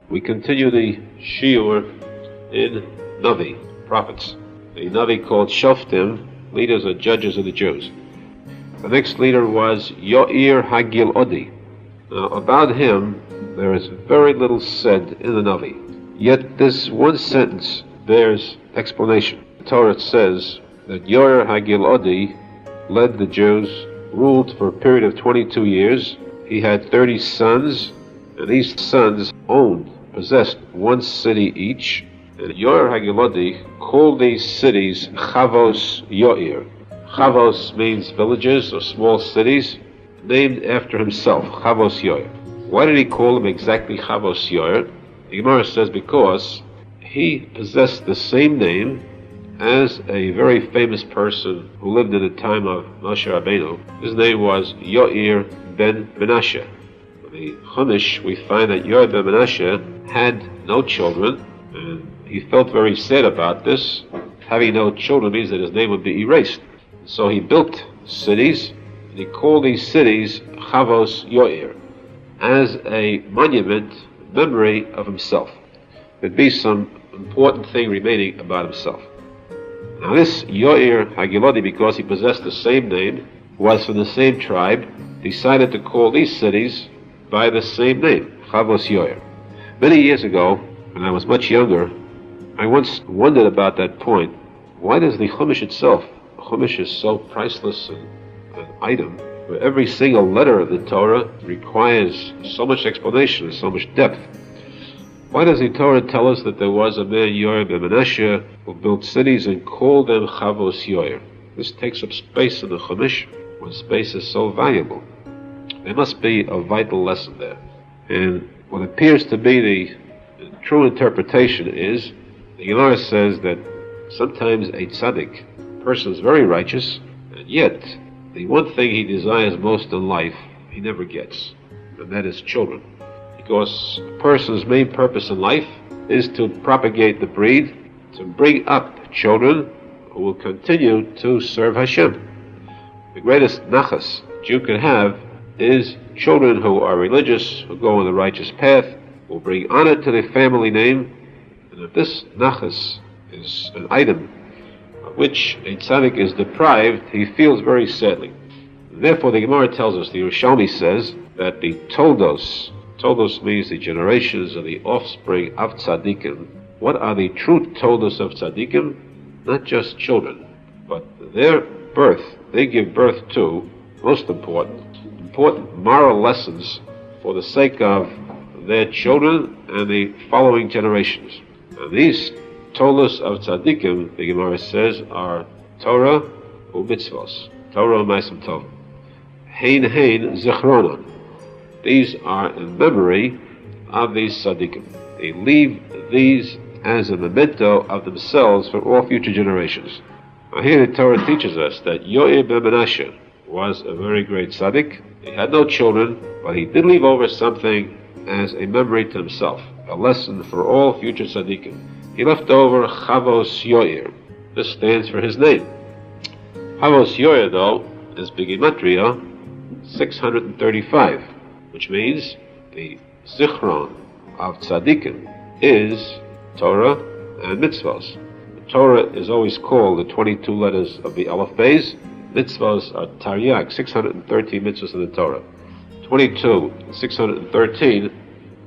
We continue the shiur in Navi, prophets. The Navi called Shoftim, leaders or judges of the Jews. The next leader was Yoir Hagilodi. Now, about him, there is very little said in the Navi. Yet this one sentence bears explanation. The Torah says that Yoir Hagilodi led the Jews, ruled for a period of 22 years. He had 30 sons, and these sons possessed one city each. And Yoir Hagilodi called these cities Chavos Yoir. Chavos means villages or small cities, named after himself, Chavos Yoir. Why did he call them exactly Chavos Yoir? The Gemara says because he possessed the same name as a very famous person who lived in the time of Moshe Rabbeinu. His name was Yoir ben Menashe. In the Chumash, we find that Yoir ben Menashe had no children, and he felt very sad about this. Having no children means that his name would be erased. So he built cities, and he called these cities Chavos Yoir, as a monument, memory of himself. There'd be some important thing remaining about himself. Now this Yoir Hagilodi, because he possessed the same name, was from the same tribe, decided to call these cities by the same name, Chavos Yoir. Many years ago, when I was much younger, I once wondered about that point. Why does the Chumash itself, Chumash is so priceless an item, where every single letter of the Torah requires so much explanation and so much depth. Why does the Torah tell us that there was a man, Yoir ben Menashe, who built cities and called them Chavos Yoir? This takes up space in the Chumash, when space is so valuable. There must be a vital lesson there. And what appears to be the true interpretation is, the Gemara says that sometimes a tzaddik, a person is very righteous, and yet the one thing he desires most in life, he never gets, and that is children. Because a person's main purpose in life is to propagate the breed, to bring up children who will continue to serve Hashem. The greatest nachas a Jew can have is children who are religious, who go on the righteous path, will bring honor to the family name. And if this nachas is an item of which a tzaddik is deprived, he feels very sadly. Therefore, the Gemara tells us, the Yerushalmi says, that the toldos means the generations of the offspring of tzaddikim. What are the true toldos of tzaddikim? Not just children, but their birth. They give birth to, most important moral lessons for the sake of their children and the following generations. And these toldos of tzaddikim, the Gemara says, are Torah u'mitzvos, Torah u'maaseh tov, hein zichronon. These are in memory of these tzaddikim. They leave these as a memento of themselves for all future generations. Now here the Torah teaches us that Yoir ben Menashe was a very great tzaddik. He had no children, but he did leave over something as a memory to himself, a lesson for all future tzaddikim. He left over Chavos Yoir. This stands for his name. Chavos Yoir, though, is B'gematria 635, which means the zichron of tzaddikim is Torah and mitzvos. The Torah is always called the 22 letters of the Aleph Beis. Mitzvos are Taryag, 613 mitzvos in the Torah. 22, 613,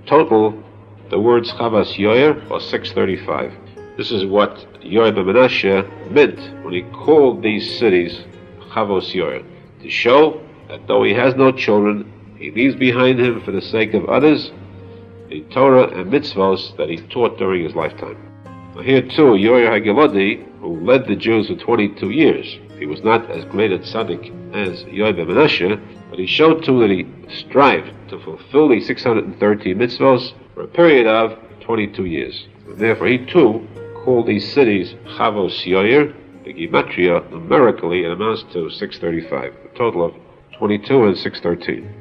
total, the words Chavos Yoir are 635. This is what Yoir ben Menashe meant when he called these cities Chavos Yoir, to show that though he has no children, he leaves behind him for the sake of others the Torah and mitzvos that he taught during his lifetime. Now here too, Yoir Hagilodi, who led the Jews for 22 years, he was not as great a tzaddik as Yoir ben Menashe, but he showed too that he strived to fulfill the 630 mitzvos for a period of 22 years. And therefore he too called these cities Chavos Yoir. The gematria numerically it amounts to 635, a total of 22 and 613.